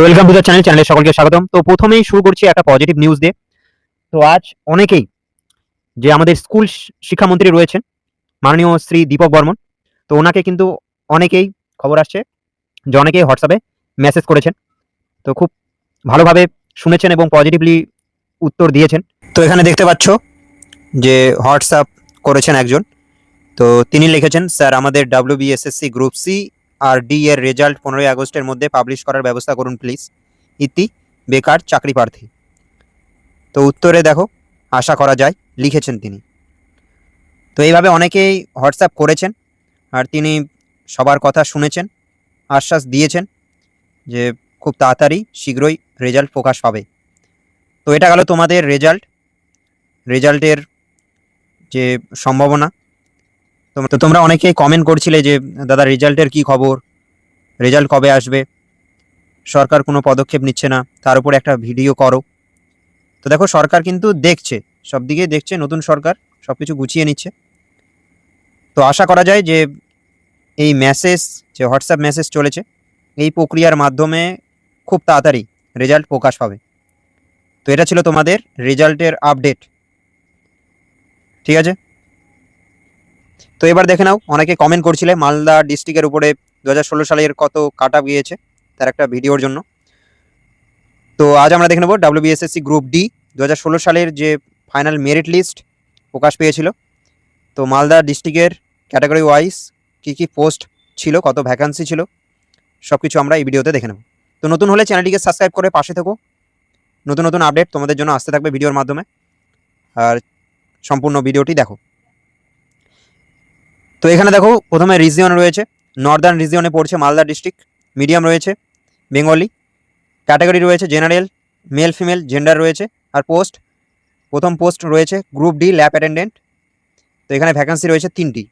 তো welcome to the চ্যানেলে সকলকে স্বাগতম। তো প্রথমেই শুরু করছি একটা পজিটিভ নিউজ দিয়ে। তো আজ অনেকেই যে আমাদের স্কুল শিক্ষামন্ত্রী রয়েছেন মাননীয় শ্রী দীপক বর্মন, তো ওনাকে কিন্তু অনেকেই খবর আসছে যে অনেকেই হোয়াটসঅ্যাপে মেসেজ করেছেন। তো খুব ভালোভাবে শুনেছেন এবং পজিটিভলি উত্তর দিয়েছেন। তো এখানে দেখতে পাচ্ছ যে হোয়াটসঅ্যাপ করেছেন একজন। তো তিনি লিখেছেন, স্যার আমাদের WBSSC গ্রুপ সি আর ডি এর রেজাল্ট 15ই আগস্টের মধ্যে পাবলিশ করার ব্যবস্থা করুন প্লিজ। ইতি বেকার চাকরি প্রার্থী। তো উত্তরে দেখো আশা করা যায় লিখেছেন তিনি। তো এইভাবে অনেকেই হোয়াটসঅ্যাপ করেছেন আর তিনি সবার কথা শুনেছেন, আশ্বাস দিয়েছেন যে খুব তাড়াতাড়ি শীঘ্রই রেজাল্ট প্রকাশ পাবে। তো এটা গেল তোমাদের রেজাল্টের যে সম্ভাবনা। তো তোমরা অনেকেই কমেন্ট করছিলে যে দাদা রেজাল্টের কি খবর, রেজাল্ট কবে আসবে, সরকার কোনো পদক্ষেপ নিচ্ছে না, তার উপরে একটা ভিডিও করো। তো দেখো সরকার কিন্তু দেখছে, সব দিকেই দেখছে, নতুন সরকার সব কিছু গুছিয়ে নিচ্ছে। তো আশা করা যায় যে এই মেসেজ, যে হোয়াটসঅ্যাপ মেসেজ চলেছে, এই প্রক্রিয়ার মাধ্যমে খুব তাড়াতাড়ি রেজাল্ট প্রকাশ পাবে। তো এটা ছিল তোমাদের রেজাল্টের আপডেট, ঠিক আছে। তো এবার দেখে নাও, অনেকে কমেন্ট করছিলে মালদা ডিস্ট্রিক্টের উপরে 2016 সালের কত কাট আপ গিয়েছে তার একটা ভিডিওর জন্য। তো আজ আমরা দেখে নেব WBSSC গ্রুপ ডি 2016 সালের যে ফাইনাল মেরিট লিস্ট প্রকাশ পেয়েছিল। তো মালদা ডিস্ট্রিক্টের ক্যাটাগরি ওয়াইজ কী কী পোস্ট ছিল, কত ভ্যাকান্সি ছিল, সব কিছু আমরা এই ভিডিওতে দেখে নেব। তো নতুন হলে চ্যানেলটিকে সাবস্ক্রাইব করে পাশে থেকো, নতুন নতুন আপডেট তোমাদের জন্য আসতে থাকবে ভিডিওর মাধ্যমে, আর সম্পূর্ণ ভিডিওটি দেখো। তো এখানে দেখো প্রথমে রিজিয়ন রয়েছে, নর্দার্ন রিজিয়নে পড়ছে মালদা ডিস্ট্রিক্ট, মিডিয়াম রয়েছে বেঙ্গলি, ক্যাটাগরি রয়েছে জেনারেল, মেল ফিমেল জেন্ডার রয়েছে, আর পোস্ট প্রথম পোস্ট রয়েছে গ্রুপ ডি ল্যাব অ্যাটেন্ডেন্ট। তো এখানে ভ্যাকান্সি রয়েছে 3টি।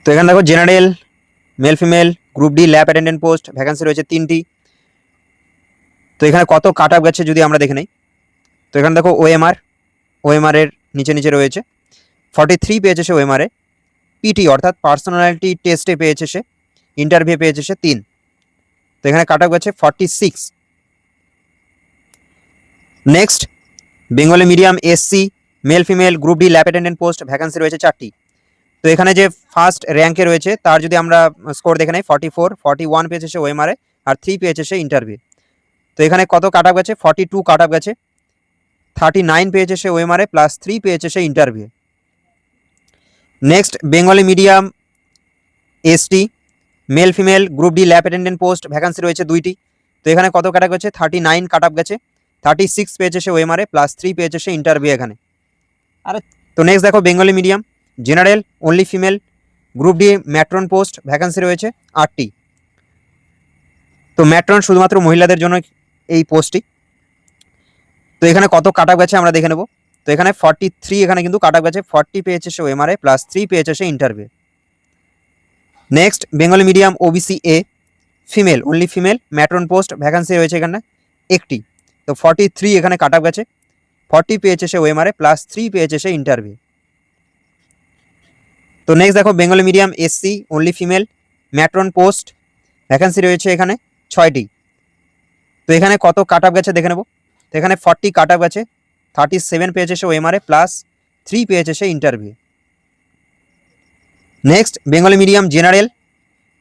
তো এখানে দেখো general, male female, group D lab attendant post, vacancy রয়েছে 3টি। তো এখানে কত কাট আপ গেছে যদি আমরা দেখে নেই, তো এখানে দেখো ওএমআর এর নিচে নিচে রয়েছে 43 পেয়েছে সে ওএমআর এ, পিটি অর্থাৎ পার্সোনালিটি টেস্টে পেয়েছে সে, ইন্টারভিউ পেয়েছে সে 3। তো এখানে কাট আপ গেছে 46। Next Bengali medium SC, mail female, group D lab attendant post, vacancy রয়েছে 4টি। তো এখানে যে ফার্স্ট র্যাঙ্কে রয়েছে তার যদি আমরা স্কোর দেখে নেই 41 পেয়েছে সে ওএমআরে, আর 3 পেয়েছে সে ইন্টারভিউ। তো এখানে কত কাট আপ গেছে, 42 কাট আপ গেছে, 39 পেয়েছে সে ওএমআরে, প্লাস 3 পেয়েছে সে interview. Next Bengali medium ST, male female, group D lab attendant post, vacancy রয়েছে 2টি। তো এখানে কত কাট আপ গেছে, 39 কাট আপ গেছে, 36 পেয়েছে সে ওএমআরে, প্লাস 3 পেয়েছে সে ইন্টারভিউ এখানে। আর তো নেক্সট দেখো Bengali medium general only female, group D matron post, vacancy রয়েছে 8টি। তো ম্যাট্রন শুধুমাত্র মহিলাদের জন্য এই পোস্টটি। তো এখানে কত কাট আপ গেছে আমরা দেখে নেব। তো এখানে 43 এখানে কিন্তু কাট আপ গেছে, 40 পেয়েছে সে ওএমআরএ, প্লাস 3 পেয়েছে সে interview. Next Bengali medium OBC A, female only female, matron post, vacancy রয়েছে এখানে 1টি। তো 43 এখানে কাট আপ গেছে, 40 পেয়েছে সে ওএমআরএ, প্লাস 3 পেয়েছে সে ইন্টারভিউ। তো নেক্সট দেখো Bengali medium SC only female, matron post, vacancy রয়েছে এখানে 6টি। তো এখানে কত কাট আপ গেছে দেখে নেব। তো এখানে 40 কাট আপ গেছে, 37 পেয়েছে সে ওএমআরএ, প্লাস 3 পেয়েছে সে interview. Next Bengali medium general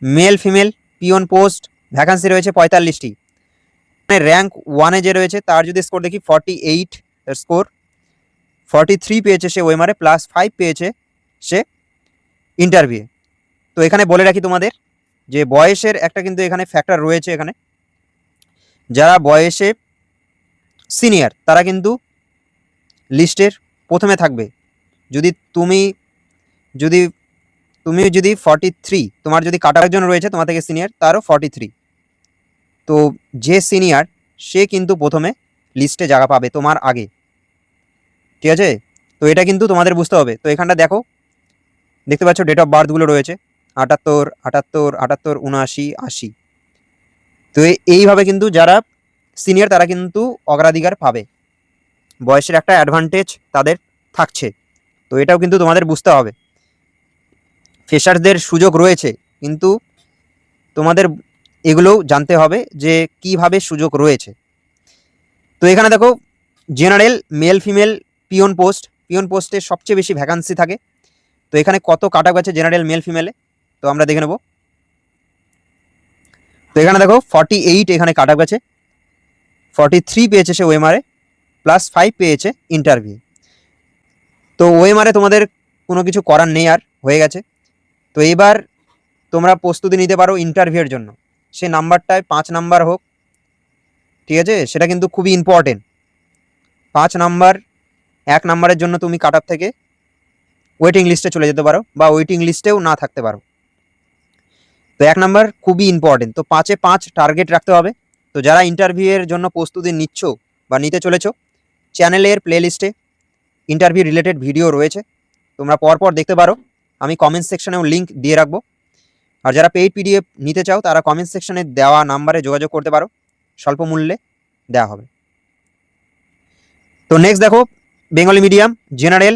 male female peon post, vacancy রয়েছে 45টি। র্যাঙ্ক 1-এ যে রয়েছে তার যদি স্কোর দেখি 48 স্কোর, 43 পেয়েছে সে ওএমআরএ, প্লাস 5 পেয়েছে সে ইন্টারভিউ। তো এখানে বলে রাখি তোমাদের যে বয়সের একটা কিন্তু এখানে ফ্যাক্টর রয়েছে। এখানে যারা বয়সে সিনিয়র তারা কিন্তু লিস্টের প্রথমে থাকবে। তুমি যদি 43, তোমার যদি কাটা একজন রয়েছে তোমার থেকে সিনিয়র, তারও 43, তো যে সিনিয়র সে কিন্তু প্রথমে লিস্টে জায়গা পাবে তোমার আগে, ঠিক আছে। তো এটা কিন্তু তোমাদের বুঝতে হবে। তো এখানটা দেখো, দেখতে পাচ্ছ ডেট অফ বার্থগুলো রয়েছে 78, 78, 78, 79, 80। তো এইভাবে কিন্তু যারা সিনিয়র তারা কিন্তু অগ্রাধিকার পাবে, বয়সের একটা অ্যাডভান্টেজ তাদের থাকছে। তো এটাও কিন্তু তোমাদের বুঝতে হবে। ফ্রেশারদের সুযোগ রয়েছে, কিন্তু তোমাদের এগুলোও জানতে হবে যে কিভাবে সুযোগ রয়েছে। তো এখানে দেখো জেনারেল মেল ফিমেল পিওন পোস্টে সবচেয়ে বেশি ভ্যাকান্সি থাকে। তো এখানে কত কাট অফ আছে জেনারেল মেল ফিমেলে, তো আমরা দেখে নেব। তো এখানে দেখো 48 এখানে কাট অফ আছে, 43 পেয়েছে সে ওএমআরে, +5 পেয়েছে ইন্টারভিউ। তো ওএমআরে তোমাদের কোনো কিছু করার নেই, আর হয়ে গেছে। তো এবার তোমরা প্রস্তুতি নিতে পারো ইন্টারভিউয়ের জন্য, সে নাম্বারটায় 5 নাম্বার হোক, ঠিক আছে, সেটা কিন্তু খুবই ইম্পর্টেন্ট। 5 নাম্বার, 1 নাম্বারের জন্য তুমি কাট অফ থেকে ওয়েটিং লিস্টে চলে যেতে পারো বা ওয়েটিং লিস্টেও না থাকতে পারো। তো 1 নাম্বার খুবই ইম্পর্টেন্ট। তো 5-এ 5 টার্গেট রাখতে হবে। তো যারা ইন্টারভিউয়ের জন্য প্রস্তুতি নিচ্ছ বা নিতে চলেছ, চ্যানেলের প্লেলিস্টে ইন্টারভিউ রিলেটেড ভিডিও রয়েছে, তোমরা পরপর দেখতে পারো। আমি কমেন্ট সেকশনেও লিঙ্ক দিয়ে রাখবো। আর যারা পেইড পিডিএফ নিতে চাও তারা কমেন্ট সেকশনে দেওয়া নাম্বারে যোগাযোগ করতে পারো, স্বল্প মূল্যে দেওয়া হবে। তো নেক্সট দেখো Bengali medium general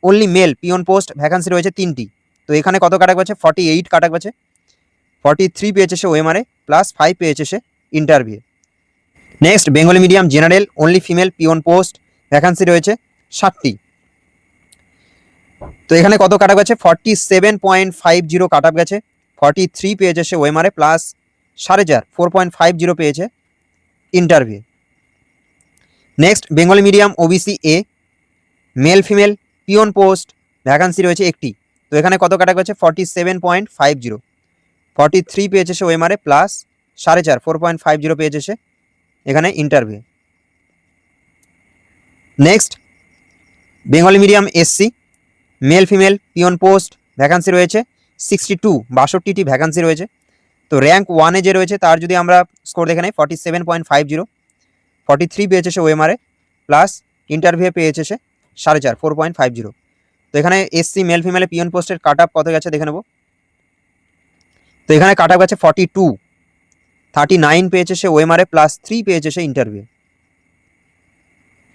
only mail peon post vacancy রয়েছে 3টি। তো এখানে কত কাট অফ আছে? 48 কাট অফ আছে, 43 পেয়েছে সে ওএমআরে, +5 পেয়েছে সে interview. Next Bengali medium general only female peon post vacancy রয়েছে 7টি। তো এখানে কত কাট অফ আছে? 47.50 কাট অফ গেছে, 43 পেয়েছে সে ওএমআরে, +4.5 4.50 পেয়েছে interview. Next Bengali medium OBC এ mail female peon post vacancy রয়েছে 1টি। তো এখানে কত কাট অফ গেছে? 47.50, 43 পেয়েছে সে ওএমআরে, +4.5 4.50 পেয়েছে সে এখানে interview. Next Bengali medium SC mail female peon post vacancy রয়েছে 62টি ভ্যাকান্সি রয়েছে। তো র্যাঙ্ক 1-এ যে রয়েছে তার যদি আমরা স্কোর দেখে নেই 47.50, 43 পেয়েছে সে ওএমআরে, প্লাস ইন্টারভিউ পেয়েছে সে 4.5 4.50। তো এখানে এসসি মেল ফিমেলে পিওন পোস্টের কাট অফ কত গেছে দেখে নেব। তো এখানে কাট অফ গেছে 42, 39 পেয়েছে সে ওএমআরে, +3 পেয়েছে সে interview.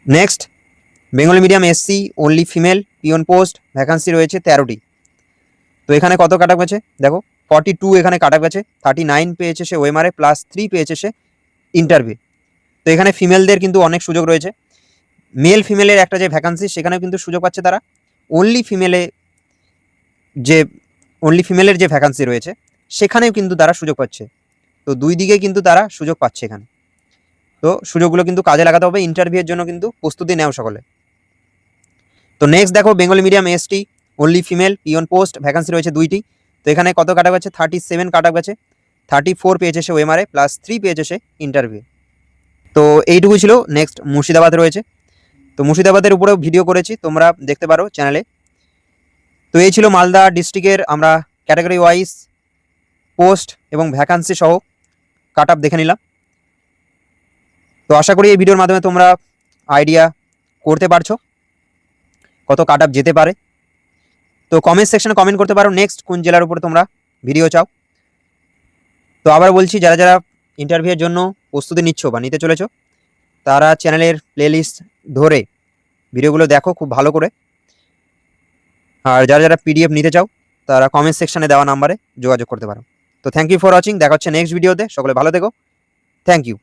Next Bengali medium SC only female peon post vacancy রয়েছে 13টি। তো এখানে কত কাট অফ গেছে দেখো, 42 এখানে কাট অফ গেছে, 39 পেয়েছে সে ওএমআরে, +3 পেয়েছে সে ইন্টারভিউ। তো এখানে ফিমেলদের কিন্তু অনেক সুযোগ রয়েছে। মেল ফিমেলের একটা যে ভ্যাকান্সি সেখানেও কিন্তু সুযোগ পাচ্ছে তারা, অনলি ফিমেলের যে ভ্যাকান্সি রয়েছে সেখানেও কিন্তু তারা সুযোগ পাচ্ছে। তো দুই দিকে কিন্তু তারা সুযোগ পাচ্ছে এখানে। তো সুযোগগুলো কিন্তু কাজে লাগাতে হবে, ইন্টারভিউয়ের জন্য কিন্তু প্রস্তুতি নেও সকলে। তো নেক্সট দেখো Bengali medium ST only female peon post vacancy রয়েছে 2টি। তো এখানে কত কাট অফ গেছে? 37 কাট অফ গেছে, 34 পেয়েছে সে ওএমআরে, +3 পেয়েছে সে ইন্টারভিউ। তো এইটুকু ছিল। নেক্সট মুর্শিদাবাদ রয়েছে, তো মুর্শিদাবাদের উপরেও ভিডিও করেছি, তোমরা দেখতে পারো চ্যানেলে। তো এই ছিল মালদা ডিস্ট্রিক্টের আমরা ক্যাটাগরি ওয়াইজ পোস্ট এবং ভ্যাকান্সি সহ কাট অফ দেখে নিলাম। তো আশা করি এই ভিডিওর মাধ্যমে তোমরা আইডিয়া করতে পারছো কত কাট অফ যেতে পারে। তো কমেন্ট সেকশনে কমেন্ট করতে পারো নেক্সট কোন জেলার উপরে তোমরা ভিডিও চাও। তো আবার বলছি, যারা যারা ইন্টারভিউয়ের জন্য প্রস্তুতি নিচ্ছ বা নিতে চলেছো তারা চ্যানেলের প্লেলিস্ট ধরে ভিডিওগুলো দেখো খুব ভালো করে। আর যারা যারা পিডিএফ নিতে চাও তারা কমেন্ট সেকশনে দেওয়া নাম্বারে যোগাযোগ করতে পারো। তো থ্যাংক ইউ ফর ওয়াচিং, দেখা হচ্ছে নেক্সট ভিডিওতে। সকলে ভালো থেকো, থ্যাংক ইউ।